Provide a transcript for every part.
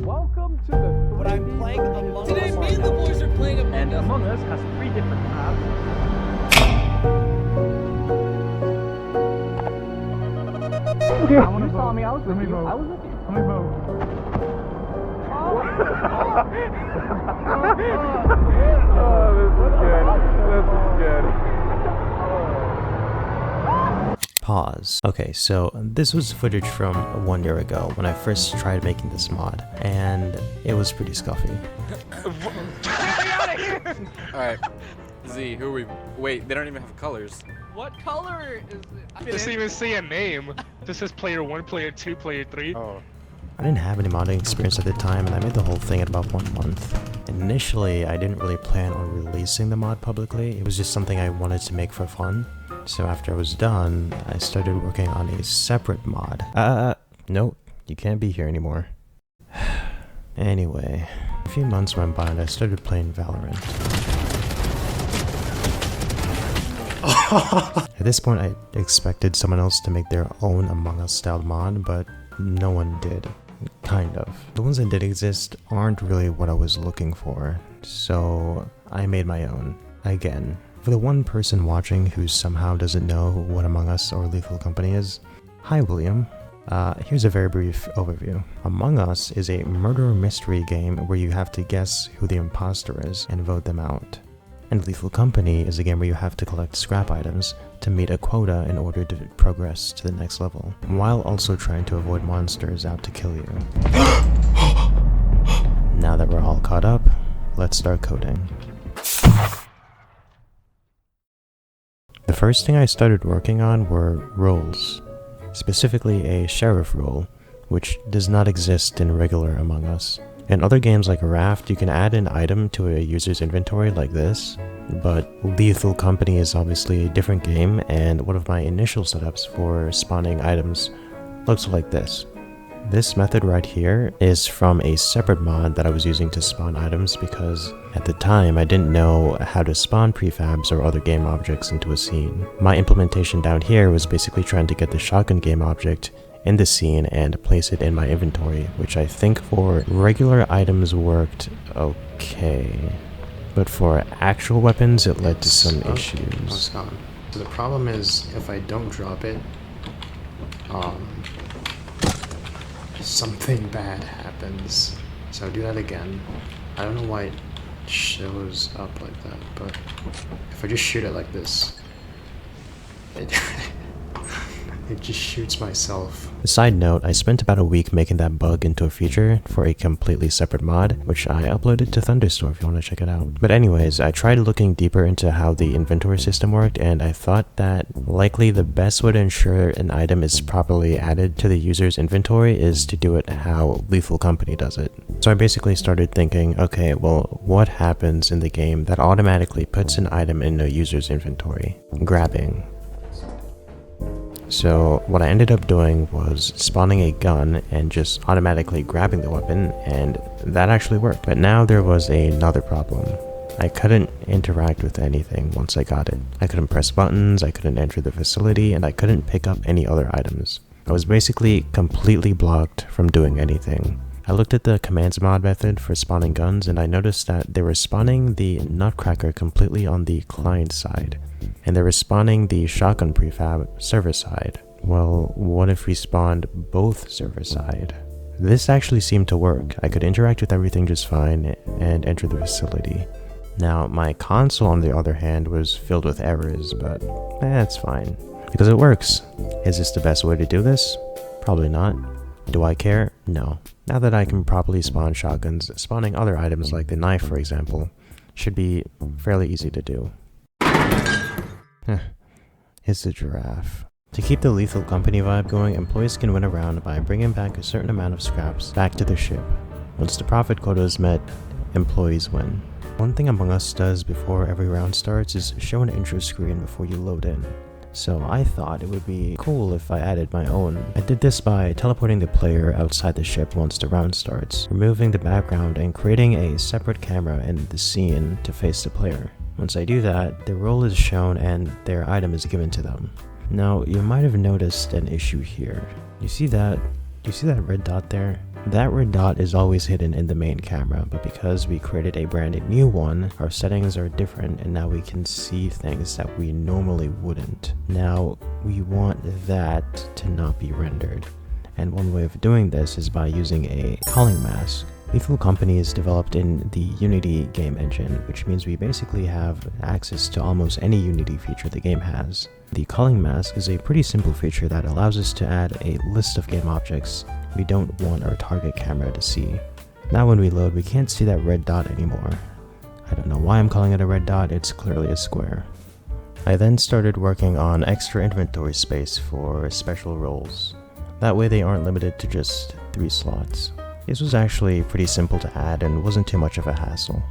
Welcome to the But I'm playing Among Us. Today, me and the boys are playing Among Us. And Among Us has 3 different tabs. Okay, you saw me. I was with you. I was with you. Let me vote. Oh, this is good. This is good. Pause. Okay, so this was footage from 1 year ago when I first tried making this mod, and it was pretty scuffy. Alright, Z, who are we? Wait, they don't even have colors. What color is it? Doesn't even say a name. This says player 1, player 2, player 3. Oh. I didn't have any modding experience at the time, and I made the whole thing in about 1 month. Initially, I didn't really plan on releasing the mod publicly. It was just something I wanted to make for fun. So after I was done, I started working on a separate mod. Nope, you can't be here anymore. Anyway, a few months went by and I started playing Valorant. At this point, I expected someone else to make their own Among Us style mod, but no one did. Kind of. The ones that did exist aren't really what I was looking for, so I made my own. Again. For the one person watching who somehow doesn't know what Among Us or Lethal Company is, hi William. Here's a very brief overview. Among Us is a murder mystery game where you have to guess who the imposter is and vote them out. And Lethal Company is a game where you have to collect scrap items to meet a quota in order to progress to the next level, while also trying to avoid monsters out to kill you. Now that we're all caught up, let's start coding. The first thing I started working on were roles, specifically a sheriff role, which does not exist in regular Among Us. In other games like Raft, you can add an item to a user's inventory like this, but Lethal Company is obviously a different game, and one of my initial setups for spawning items looks like this. This method right here is from a separate mod that I was using to spawn items because at the time I didn't know how to spawn prefabs or other game objects into a scene. My implementation down here was basically trying to get the shotgun game object in the scene and place it in my inventory, which I think for regular items worked okay. But for actual weapons it led to some issues. So the problem is if I don't drop it, something bad happens. So I'll do that again. I don't know why it shows up like that, but if I just shoot it like this, it just shoots myself. Side note, I spent about a week making that bug into a feature for a completely separate mod, which I uploaded to Thunderstore if you want to check it out. But anyways, I tried looking deeper into how the inventory system worked, and I thought that likely the best way to ensure an item is properly added to the user's inventory is to do it how Lethal Company does it. So I basically started thinking, okay, well, what happens in the game that automatically puts an item in a user's inventory? Grabbing. So what I ended up doing was spawning a gun and just automatically grabbing the weapon, and that actually worked. But now there was another problem. I couldn't interact with anything once I got it. I couldn't press buttons, I couldn't enter the facility, and I couldn't pick up any other items. I was basically completely blocked from doing anything. I looked at the commands mod method for spawning guns, and I noticed that they were spawning the Nutcracker completely on the client side, and they were spawning the shotgun prefab server side. Well, what if we spawned both server side? This actually seemed to work. I could interact with everything just fine and enter the facility. Now, my console on the other hand was filled with errors, but that's fine, because it works. Is this the best way to do this? Probably not. Do I care? No. Now that I can properly spawn shotguns, spawning other items like the knife, for example, should be fairly easy to do. It's a giraffe. To keep the Lethal Company vibe going, employees can win a round by bringing back a certain amount of scraps back to their ship. Once the profit quota is met, employees win. One thing Among Us does before every round starts is show an intro screen before you load in. So I thought it would be cool if I added my own. I did this by teleporting the player outside the ship once the round starts, removing the background and creating a separate camera in the scene to face the player. Once I do that, their role is shown and their item is given to them. Now, you might have noticed an issue here. You see that? You see that red dot there? That red dot is always hidden in the main camera, but because we created a brand new one, our settings are different and now we can see things that we normally wouldn't. Now, we want that to not be rendered. And one way of doing this is by using a culling mask. Lethal Company is developed in the Unity game engine, which means we basically have access to almost any Unity feature the game has. The culling mask is a pretty simple feature that allows us to add a list of game objects we don't want our target camera to see. Now when we load, we can't see that red dot anymore. I don't know why I'm calling it a red dot, it's clearly a square. I then started working on extra inventory space for special roles. That way they aren't limited to just 3 slots. This was actually pretty simple to add and wasn't too much of a hassle.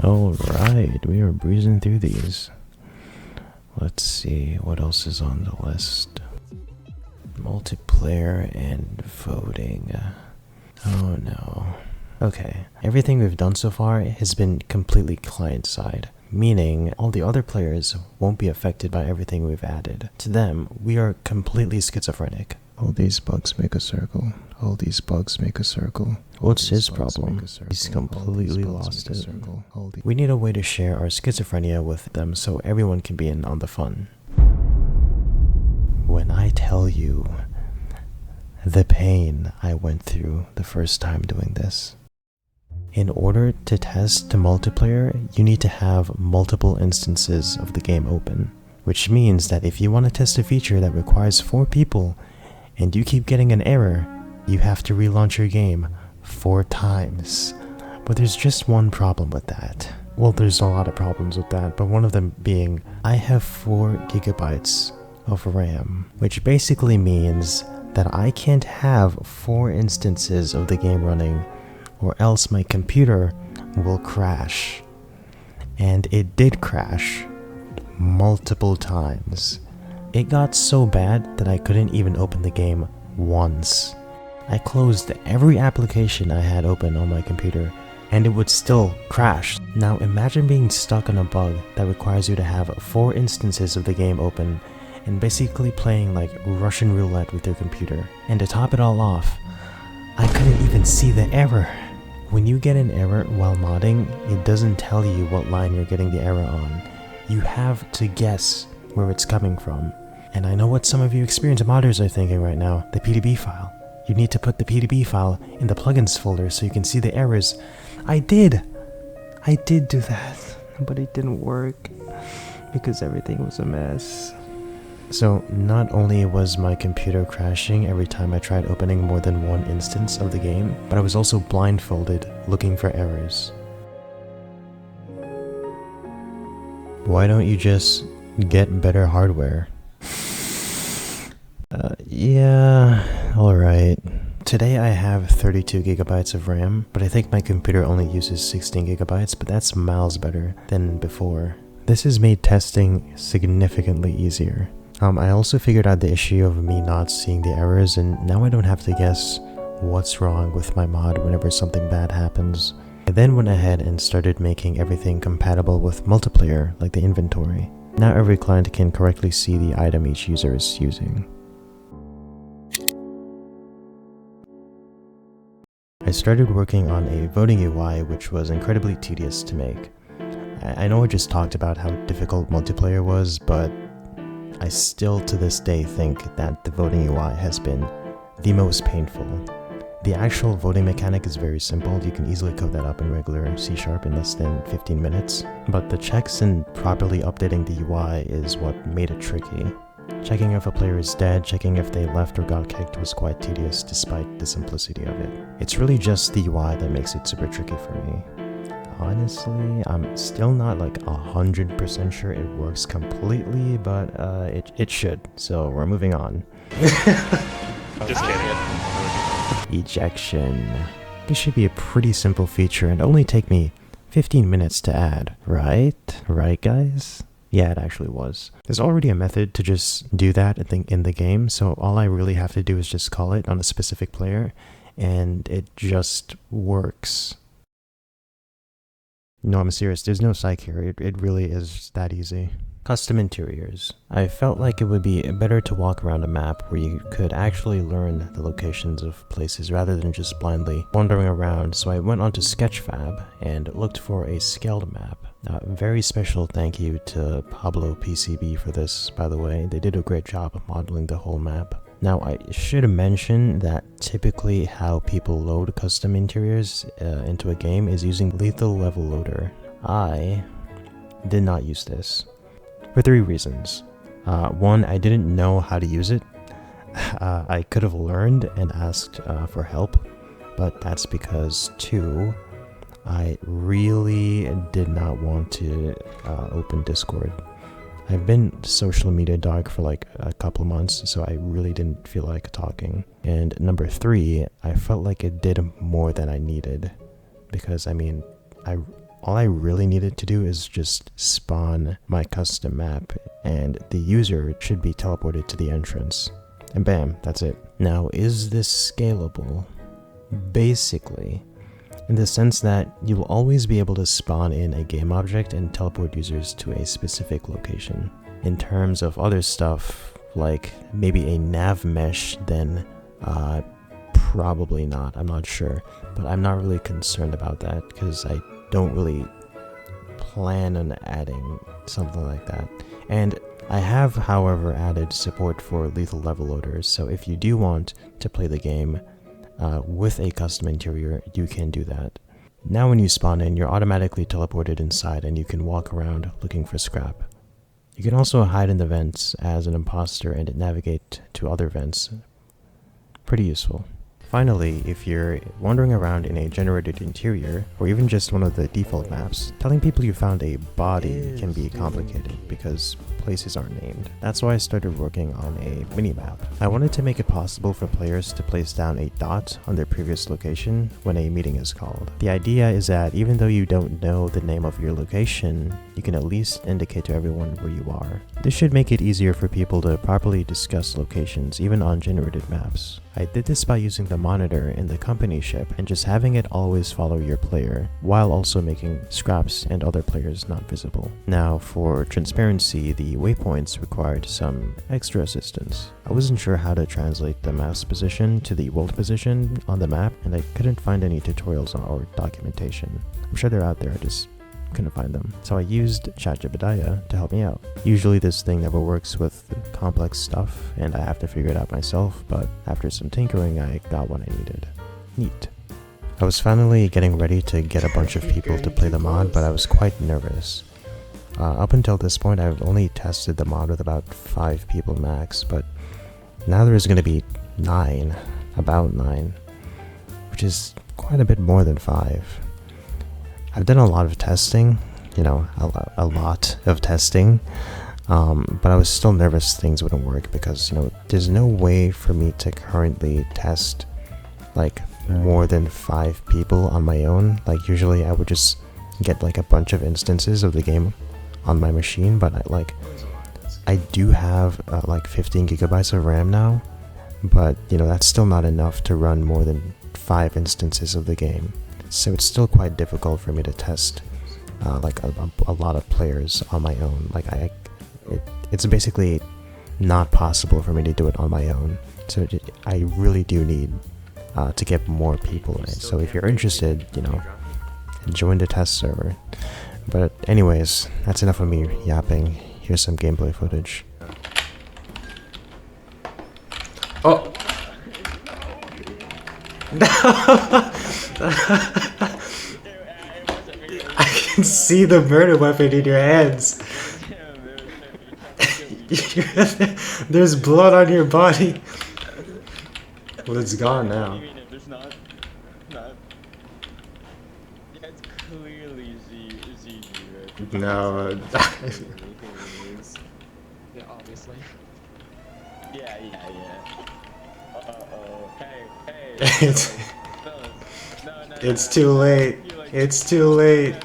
Alright, we are breezing through these. Let's see, what else is on the list? Multiplayer and voting. Oh no. Okay, everything we've done so far has been completely client-side, meaning all the other players won't be affected by everything we've added. To them, we are completely schizophrenic. All these bugs make a circle. All these bugs make a circle. What's his problem? He's completely lost it. We need a way to share our schizophrenia with them so everyone can be in on the fun. When I tell you the pain I went through the first time doing this. In order to test the multiplayer, you need to have multiple instances of the game open, which means that if you want to test a feature that requires 4 people and you keep getting an error, you have to relaunch your game 4 times. But there's just one problem with that. Well, there's a lot of problems with that, but one of them being I have 4 gigabytes of RAM, which basically means that I can't have 4 instances of the game running or else my computer will crash. And it did crash multiple times. It got so bad that I couldn't even open the game once. I closed every application I had open on my computer and it would still crash. Now imagine being stuck on a bug that requires you to have 4 instances of the game open and basically playing like Russian roulette with your computer. And to top it all off, I couldn't even see the error. When you get an error while modding, it doesn't tell you what line you're getting the error on. You have to guess where it's coming from. And I know what some of you experienced modders are thinking right now, the PDB file. You need to put the PDB file in the plugins folder so you can see the errors. I did do that, but it didn't work because everything was a mess. So not only was my computer crashing every time I tried opening more than 1 instance of the game, but I was also blindfolded looking for errors. Why don't you just get better hardware? Yeah, alright. Today I have 32 gigabytes of RAM, but I think my computer only uses 16 gigabytes, but that's miles better than before. This has made testing significantly easier. I also figured out the issue of me not seeing the errors, and now I don't have to guess what's wrong with my mod whenever something bad happens. I then went ahead and started making everything compatible with multiplayer, like the inventory. Now every client can correctly see the item each user is using. I started working on a voting UI, which was incredibly tedious to make. I know I just talked about how difficult multiplayer was, but I still to this day think that the voting UI has been the most painful. The actual voting mechanic is very simple. You can easily code that up in regular C# in less than 15 minutes. But the checks and properly updating the UI is what made it tricky. Checking if a player is dead, checking if they left or got kicked was quite tedious despite the simplicity of it. It's really just the UI that makes it super tricky for me. Honestly, I'm still not like 100% sure it works completely, but it should, so we're moving on. Just kidding. Ejection. This should be a pretty simple feature and only take me 15 minutes to add, right? Right, guys? Yeah, it actually was. There's already a method to just do that in the game, so all I really have to do is just call it on a specific player, and it just works. No, I'm serious. There's no psych here. It really is that easy. Custom interiors. I felt like it would be better to walk around a map where you could actually learn the locations of places rather than just blindly wandering around, so I went onto Sketchfab and looked for a Skeld map. Very special thank you to Pablopcb for this, by the way. They did a great job of modeling the whole map. Now, I should mention that typically how people load custom interiors into a game is using Lethal Level Loader. I did not use this for 3 reasons. 1, I didn't know how to use it. I could have learned and asked for help, but that's because 2, I really did not want to open Discord. I've been social media dog for like a couple months, so I really didn't feel like talking. And number 3, I felt like it did more than I needed, because I mean, all I really needed to do is just spawn my custom map, and the user should be teleported to the entrance. And bam, that's it. Now, is this scalable? Basically, in the sense that you will always be able to spawn in a game object and teleport users to a specific location. In terms of other stuff, like maybe a nav mesh, then probably not, I'm not sure. But I'm not really concerned about that, because I don't really plan on adding something like that. And I have, however, added support for Lethal Level Loaders, so if you do want to play the game with a custom interior, you can do that. Now when you spawn in, you're automatically teleported inside and you can walk around looking for scrap. You can also hide in the vents as an imposter and navigate to other vents. Pretty useful. Finally, if you're wandering around in a generated interior, or even just one of the default maps, telling people you found a body can be complicated because places aren't named. That's why I started working on a minimap. I wanted to make it possible for players to place down a dot on their previous location when a meeting is called. The idea is that even though you don't know the name of your location, you can at least indicate to everyone where you are. This should make it easier for people to properly discuss locations, even on generated maps. I did this by using the monitor in the company ship and just having it always follow your player, while also making scraps and other players not visible. Now, for transparency, the waypoints required some extra assistance. I wasn't sure how to translate the mouse position to the world position on the map, and I couldn't find any tutorials or documentation. I'm sure they're out there, I just couldn't find them. So I used Gymnopedie to help me out. Usually this thing never works with complex stuff and I have to figure it out myself, but after some tinkering I got what I needed. Neat. I was finally getting ready to get a bunch of people to play the mod, but I was quite nervous. Up until this point I've only tested the mod with about 5 people max, but now there's going to be 9, about 9, which is quite a bit more than 5. I've done a lot of testing, you know, a lot of testing, but I was still nervous things wouldn't work because, you know, there's no way for me to currently test, like, more than 5 people on my own. Like, usually I would just get, like, a bunch of instances of the game on my machine, but, I do have, like, 15 gigabytes of RAM now, but, you know, that's still not enough to run more than 5 instances of the game. So it's still quite difficult for me to test like a lot of players on my own. Like it's basically not possible for me to do it on my own. So I really do need to get more people in it. So if you're interested, you know, join the test server. But anyways, that's enough of me yapping. Here's some gameplay footage. Oh! I can see the murder weapon in your hands. There's blood on your body. Well, it's gone now. There's not. Yeah, it's clearly Z, right? No. Yeah, obviously. Yeah. Hey. It's, No. it's too late. It's too late.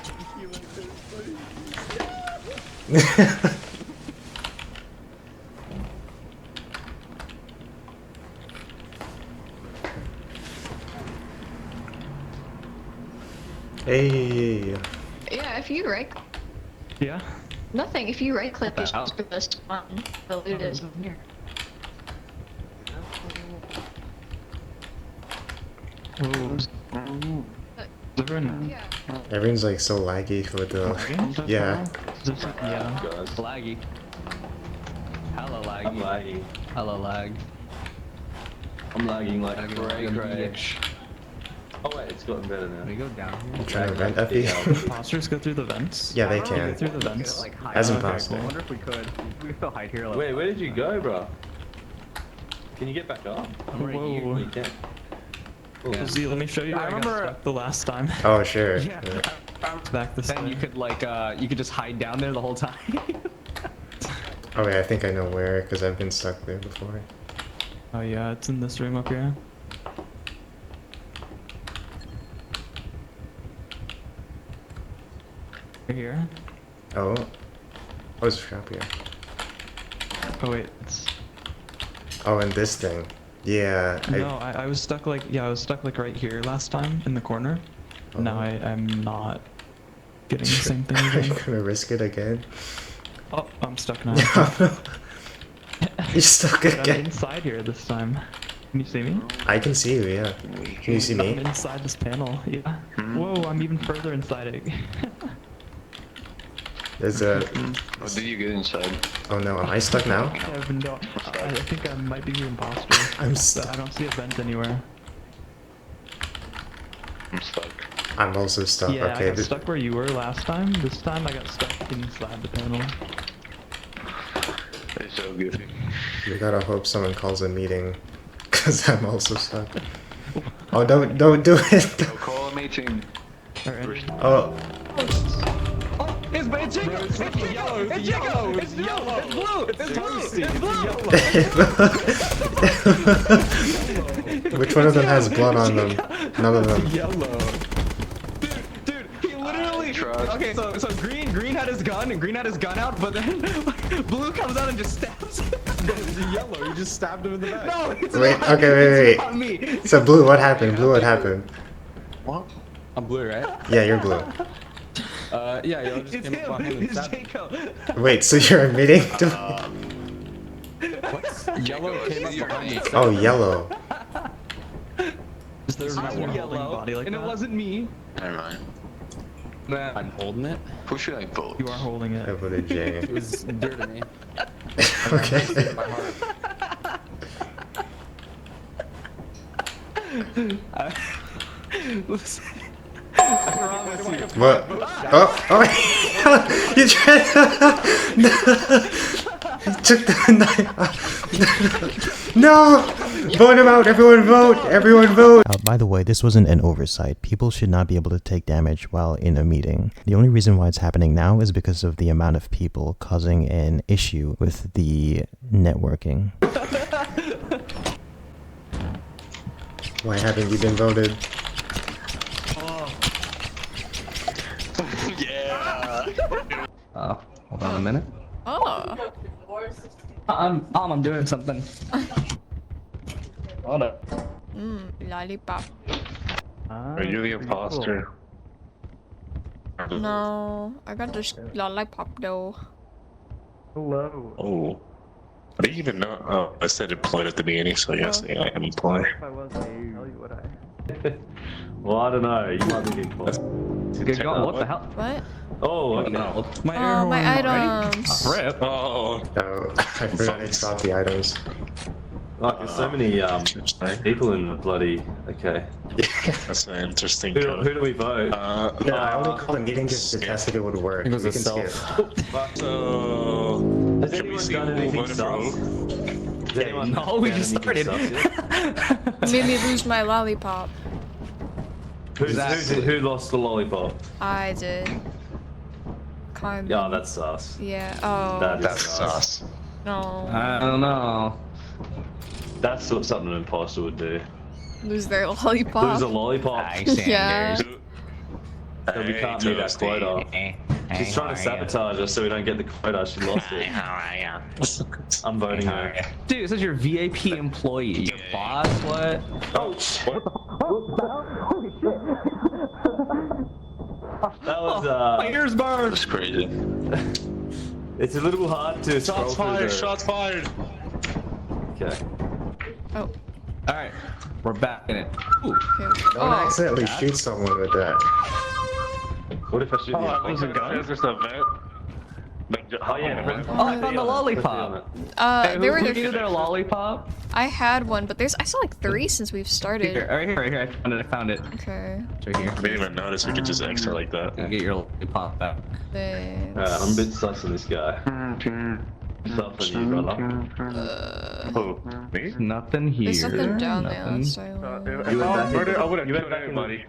Hey. Yeah, if you right. Yeah. Nothing. If you right click, just put the spawn. The loot is in here. Yeah. Everyone's like so laggy with the. Yeah. Yeah. Laggy. Hella laggy. I'm laggy. Hella lag. I'm lagging like Lagging cray. bitch. Oh wait, it's gotten better Can we now. go down here? I'm trying to vent Effie. Imposters go through the vents? Yeah, they Go can. through the vents. As I impossible. wonder if we could. We could still hide here. Like, Wait, where did you go, bro? Can you get back up? I'm right Whoa. here. You can. Z, let me show you. I I got remember- stuck the last time. Oh sure. Yeah. It's back this Then time. you could like you could just hide down there the whole time. Okay, I think I know where, because I've been stuck there before. Oh yeah, it's in this room up here. Right here. Oh. Oh, it's a trap here. Oh wait, it's... Oh, and this thing. Yeah. No, I was stuck like, yeah, I was stuck like right here last time in the corner. Oh. Now I'm not getting the same thing Are you again. gonna risk it again? Oh, I'm stuck now. You're stuck But I'm again. inside here this time. Can you see me? I can see you, yeah. Can you see I'm me? inside this panel, yeah. Whoa, I'm even further inside it. There's a... How did you get inside? Oh no, am I stuck now? I think I might be the imposter. I'm But stuck. I don't see a vent anywhere. I'm stuck. I'm also stuck. Yeah, Okay, I got stuck where you were last time. This time I got stuck inside the panel. It's so goofy. we gotta hope someone calls a meeting, because I'm also stuck. Oh, don't do it! So call a meeting. Alright. Oh, It's yellow. It's yellow. It's yellow. It's yellow. It's blue. It's blue. It's blue. which one of them has blood on them? None of them. Yellow. Dude, he literally. Trust. Okay, so green had his gun and green had his gun out, but then blue comes out and just stabs him. It's yellow. You just stabbed him in the back. No, it's Wait, not. okay, wait. It's not me. So Blue, what happened? Blue, what happened? What? I'm blue, right? Yeah, you're Blue. Yeah, y'all just It's came up behind him. and It's stabbed. Jacob. Wait, so you're admitting to... What? Yellow came up behind and Oh, yellow. Is there I'm one holding yellow, body like and that? it wasn't me. Never mind. Man. I'm holding it. Who should I vote? You are holding I it. voted J. It was dear to me. Okay. My heart. Listen, I promise you. What? Oh, oh, you tried. No. He took the knife. No! Vote him out! Everyone vote! Everyone vote! By the way, this wasn't an oversight. People should not be able to take damage while in a meeting. The only reason why it's happening now is because of the amount of people causing an issue with the networking. Why haven't you been voted? Hold on a minute. Oh. I'm doing something. Hold up. Lollipop. Are you the imposter? No, I got this lollipop though. Hello. Oh. I didn't even know. Oh, I said employed at the beginning, so yes, yeah, I am employed. If I was, I'd tell you what I. Well, I don't know. You might be getting close. Good God, what the hell? What? Oh, no. My air Oh, horn. my items. Rip. Oh. No, I forgot I stopped the items. Like, there's so many people in the bloody. Okay. That's an interesting Who code. do we vote? No, I only called a meeting just to test if it would work. It was We a can self. skip. So, Has should we anyone see done who anything voted for sus? who? Has anyone No, we done just anything started. sus yet? Made me lose my lollipop. Who lost the lollipop? I did. Kind Yeah, that's sus. Yeah. Oh. That's sus. No. I don't know. That's something an imposter would do. Lose their lollipop. Lose a lollipop. Yeah. So we can't meet that quota. She's trying to sabotage us so we don't get the quota. She lost it. I'm voting her. Dude, it says you're VAP employee. Your boss, what? Oh, what? That was My ears burn. That's crazy. It's a little hard to scroll Shots through fired! the- Shots fired! Okay. Oh. Alright, we're back in it. Ooh. Okay. Don't accidentally shoot someone with that. What if I shoot Oh, you? I wasn't gun. Is this a vent? Oh yeah. Oh, I found the lollipop. They were Who gave their lollipop? I had one, but I saw like 3 since we've started. Here, right here. I found it. Okay. It's right here. I didn't even notice we could just exit like that. Get your lollipop back. Thanks. I'm a bit sus on this guy. Sus on you, brother. Who? Me? Nothing here. There's something down Nothing. there. You went back Murder, I would have you went killed back in everybody.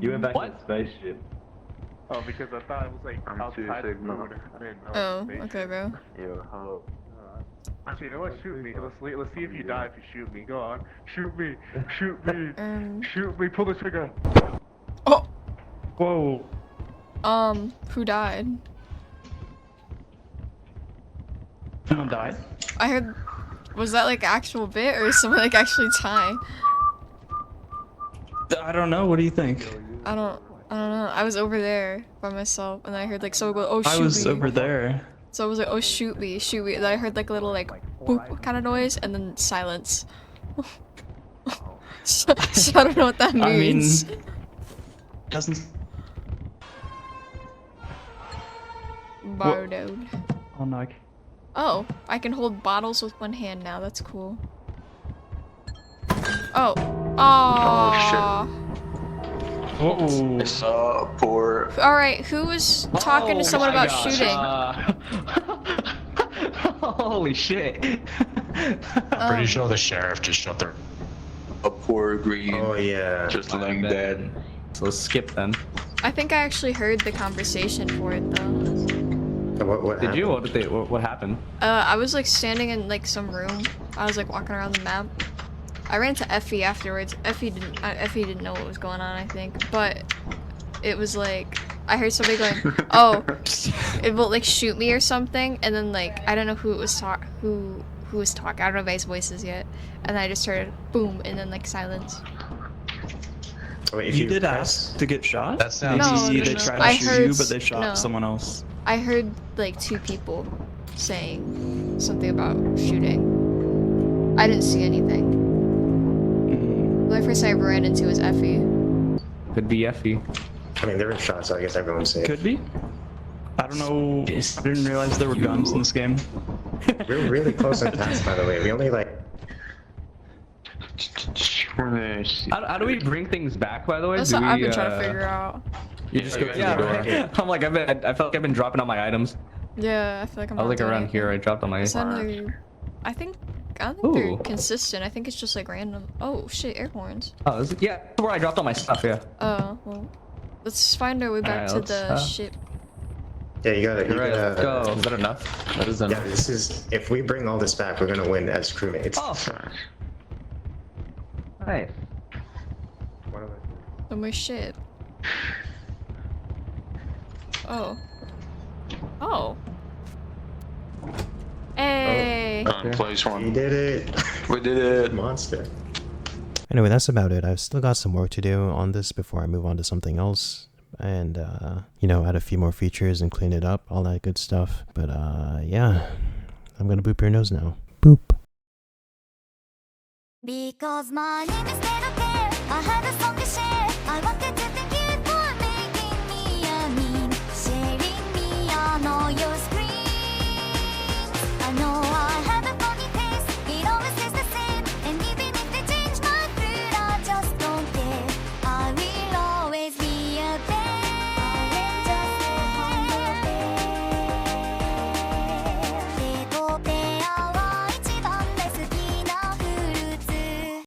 You went back What? in the spaceship. Oh, because I thought it was like outside the food. I didn't know. Oh, Space. okay, bro. Actually, you know what? Shoot me. Let's see if you die if you shoot me. Go on. Shoot me. Shoot me. Shoot me. Pull the trigger. Oh. Whoa. Who died? Someone died? I heard. Was that like actual bit or someone like actually die? I don't know. What do you think? I don't know. I was over there by myself, and I heard like someone go, "Oh shoot I was me." over there. So I was like, "Oh shoot me, shoot me." And then I heard like a little like boop kind of noise, and then silence. so I don't know what that means. I mean, doesn't. Bardo. Oh no. I can't. Oh, I can hold bottles with one hand now. That's cool. Oh. Oh. Whoa. I saw poor. All right, who was talking to someone about shooting? Holy shit. Pretty sure the sheriff just shut their. A poor green. Oh yeah. Just laying dead. So skip then. I think I actually heard the conversation for it though. What Did you? happened? What happened? I was like standing in like some room. I was like walking around the map. I ran into Effie afterwards. Effie didn't know what was going on, I think. But it was like I heard somebody going, "Oh, it will like shoot me or something," and then like I don't know who was who was talking. I don't know anybody's voices yet. And then I just heard boom, and then like silence. Wait, if You did press- ask to get shot? That sounds. No, Maybe no, they no. tried to I shoot heard you, but they shot no. someone else. I heard like 2 people saying something about shooting. I didn't see anything. The only person I ever ran into was Effie. Could be Effie. I mean, there were shots, so I guess everyone's safe. Could be. I don't know. I didn't realize there were guns in this game. We're really close on task, by the way. We only like. How do we bring things back, by the way? That's Do what I've we, been trying to figure out. You just go through Yeah, the door. right. I'm like, I felt like I've been dropping all my items. Yeah, I feel like I'm I was not like doing around anything. here, I dropped all my It's not like- I don't think they're Ooh. consistent. I think it's just like random. Oh shit, air horns. Oh, yeah, that's where I dropped all my stuff, yeah. Oh, well. Let's find our way back Alright, to the let's, ship. Yeah, you gotta. Alright, let's go. Is that enough? That is Yeah, enough. this is. If we bring all this back, we're gonna win as crewmates. Oh. Nice. One of us. On my ship. Oh. Oh. Hey. Place We one. did it. We did it. Monster. Anyway, that's about it. I've still got some work to do on this before I move on to something else. And, you know, add a few more features and clean it up, all that good stuff. But, yeah. I'm gonna boop your nose now. Boop. Because my name is Pear, I have a song to share. I wanted to thank you